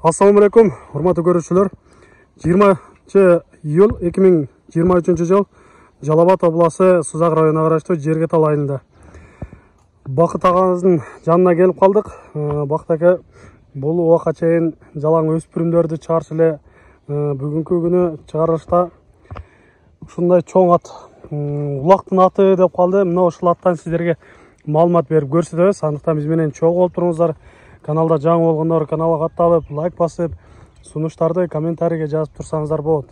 Assalamualaikum, hurmatli ko'ruvchilar. 20 iyul 2023 yil Жалабат обласы Сузак районуна караштуу Жергетал айылында. Бакыт агабыздын жанына келип калдык. Бакыт ака, бул убакка чейин жалаң өспүрүмдөрдү чыгарчу эле бүгүнкү күнү чыгарышта ушундай чоң ат, улактын аты деп калды. Мына ушул аттан сиздерге маалымат берип көрсөтөбүз. Андыктан биз менен чогуу болуп туруңуздар. Каналда жаңы болгондор каналга катталып, лайк басып, сунуштарды комментарийге жазып турсаңыздар болот.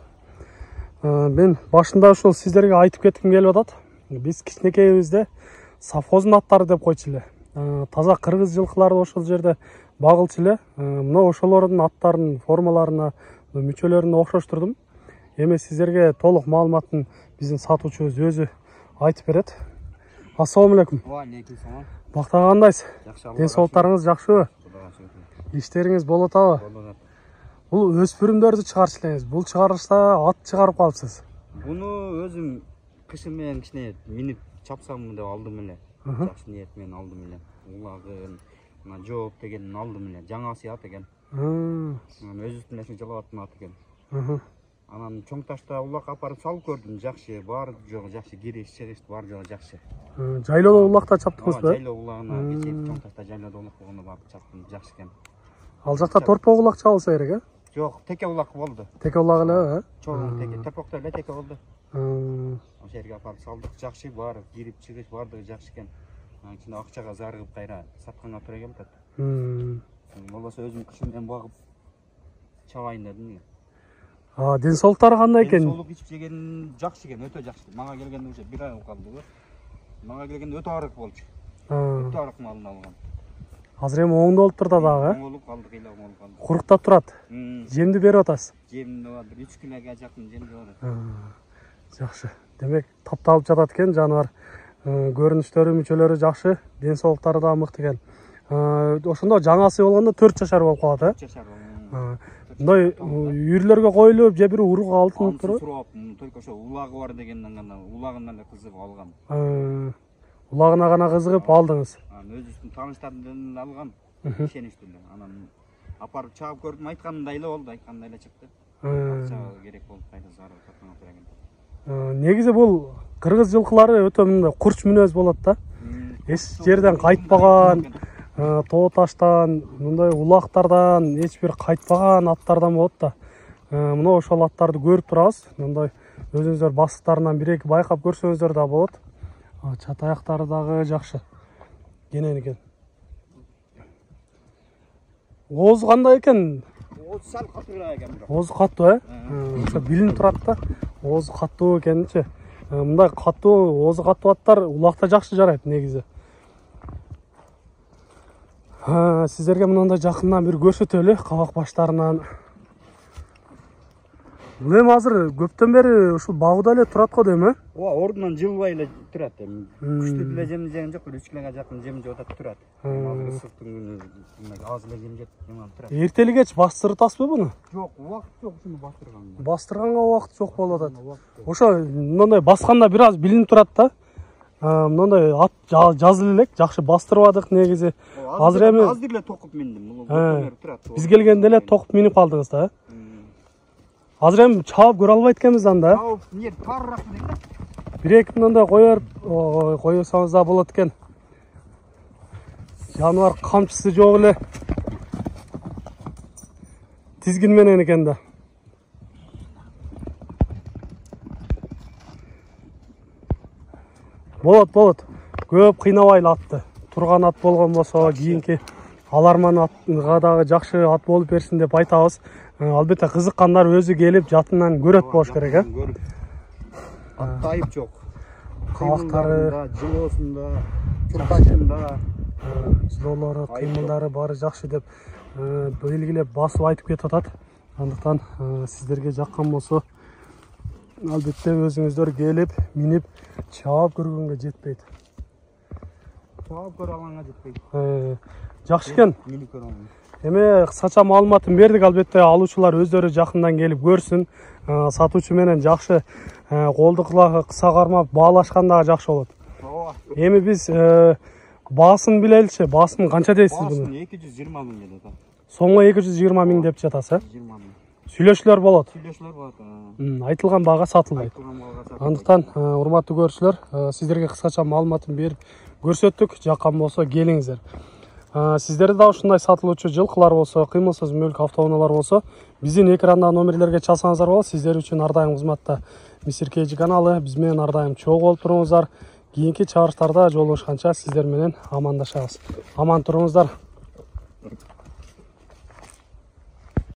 Мен башында ушул сиздерге айтып кетким келип атат. Биз кичинекейибизде совхоздун аттары деп койчу эле. Таза кыргыз жылкыларды ошол жерде багылчу эле. Мына ошолордун аттарынын формаларына, мүчөлөрүнө окшоштурдум. Эми сиздерге толук маалыматын биздин сатуучубуз өзү айтып берет. Ассаламу алейкум. Ва алейкум салам. Бакта кандайсыз? Жакшы. Ден соолуктарыңыз жакшыбы? Иштериңиз болуп атабы? Бул өспүрүмдөрдү чыгарчу элеңиз. Бул чыгарышта ат чыгарып калыпсыз. Буну өзүм кышын менен кичине минип чапсам деп алдым эле. Жакшы ниет менен алдым эле. Улагын, мына жооп дегенин алдым эле. Жаңасы ат экен. Өзүбүздүн эсин Жалабаттын аты экен. Анан чоң ташта улак апарып салып көрдүм. Жакшы, баары жогу жакшы, кириш, чыгыш баары жогу жакшы. Жайлоодо улакта чаптыңызбы? Жайлоо улагына кечип чоң ташта жайлоодо улак болгондо барып чаптым, жакшы экен. Ал жакта торпок улак чабылса керек, э? Жок, теке улак болду. Теке улак эле, э? Чоң теке, торпокто эле теке болду. Ошол жерге апарып салдык, жакшы, баары кирип чыгыш баардыгы жакшы экен. Ичинде акчага зарыгып кайра сатканга туура келип атат. Болбосо өзүм кышын менен багып чабайын дедим. Ден соолуктары кандай экен? Ден соолук ичип жеген жакшы экен, өтө жакшы. Мага келгенде уже 1 ай болуп калды. Мага келгенде өтө арык болчу. Өтө арык малын алган. Азыр эми оңдо болуп турат ага, э? Оңолуп калды, кыйла оңолуп калды. Куруктап турат. Жемди берип атасыз? Жемди бар, 3 килога жакын жемди бар. Жакшы. Демек, тапталып жатат экен жаныбар. Көрүнүштөрү, мүчөлөрү жакшы, ден соолуктары да мыкты экен. Ошондо жаңасы болгондо 4 жашар болуп калат, э? 4 жашар. Мындай үйүрлөргө коюлуп, же бир урук алтын туруп. Только ошо улагы бар дегенден гана улагынан эле кызыгып алгам. Улагына гана кызыгып алдыңыз. Өзүбүздүн тааныштарымдан алган, ишеничтүү эле. Анан апарып чаап көрдүм, айткандай эле болду, айткандай эле чыкты. Акча керек болуп кайда зарыл сатканга туура келди. Негизи бул кыргыз жылкылары өтө мындай курч мүнөз болот да. Эч жерден кайтпаган, тоо таштан, мындай улактардан эч бир кайтпаган аттардан болот да. Мына ошол аттарды көрүп турабыз. Мындай өзүңүздөр бастыктарынан 1-2 байкап көрсөңүздөр да болот. Чат аяктары дагы жакшы. Кенен экен. Оозу кандай экен? Оозу сал катуураак экен бирок. Оозу каттуу, э? Ошо билинип турат да. Оозу каттуу экенчи. Мындай каттуу, оозу каттуу аттар улакта жакшы жарайт негизи. Сиздерге мындай жакындан бир көрсөтөлү кабак баштарынан. Бул эми азыр көптөн бери ушул багууда эле турат го дейм, э? Ооба, ордунан жылбай эле турат эми. Күчтүү деле жем жеген жок, 3 килога жакын жем жеп атат турат. Азыр ысыктын күнү аз эле жем жеп турат. Эртели кеч бастыртасызбы буну? Жок, убакыт жок ушуну бастырганга. Бастырганга убакыт жок болуп атат. Ошо мындай басканда бир аз билинип турат да. Мындай ат жазылып элек, жакшы бастырбадык негизи. Азыр эми азыр эле токуп миндим. Турат. Биз келгенде эле токуп минип калдыңыз да, э? Азыр эми чаап көрө албайт экенбиз анда. Чаап, эмне тарырак дейм да. 1-2 мындай коёсоңуз да болот экен. Жаныбар камчысы жок эле. Тизгин менен экен да. Болот. Көп кыйнабайлы атты. Турган ат болгон болсо, кийинки аларман атга дагы жакшы ат болуп берсин деп айтабыз. Албетте кызыккандар өзү келип жатынан көрөт болуш керек, э? Атта айып жок. Кабактары, жылоосунда, чуркашында, жылоолору, кыймылдары баары жакшы деп белгилеп басып айтып кетип атат. Андыктан сиздерге жаккан болсо, албетте өзүңүздөр келип, минип, чаап көргөнгө жетпейт. Чаап көрө алганга жетпейт. Жакшы экен. Минип көрө алам. Эми кысача маалыматын бердик, албетте алуучулар өздөрү жакындан келип көрсүн. Сатуучу менен жакшы колду кыса кармап баалашканда жакшы болот. Эми биз баасын билеличи, баасын канча дейсиз буну? Баасын 220 миң деп атат. Сомго 220 миң деп жатасыз, 20 миң. Сүйлөшүүлөр болот. Сүйлөшүүлөр болот. Айтылган бага сатылбайт. Айтылган бага сатылбайт. Андыктан урматтуу көрүүчүлөр, сиздерге кыскача маалыматын берип көрсөттүк. Жаккан болсо келиңиздер. Сиздерде да ушундай сатылуучу жылкылар болсо, кыймылсыз мүлк автоунаалар болсо, биздин экрандагы номерлерге чалсаңыздар болот. Сиздер үчүн ар дайым кызматта Мистер Кейджи каналы. Биз менен ар дайым чогуу болуп туруңуздар. Кийинки чыгарыштарда жолугушканча сиздер менен амандашабыз. Аман туруңуздар.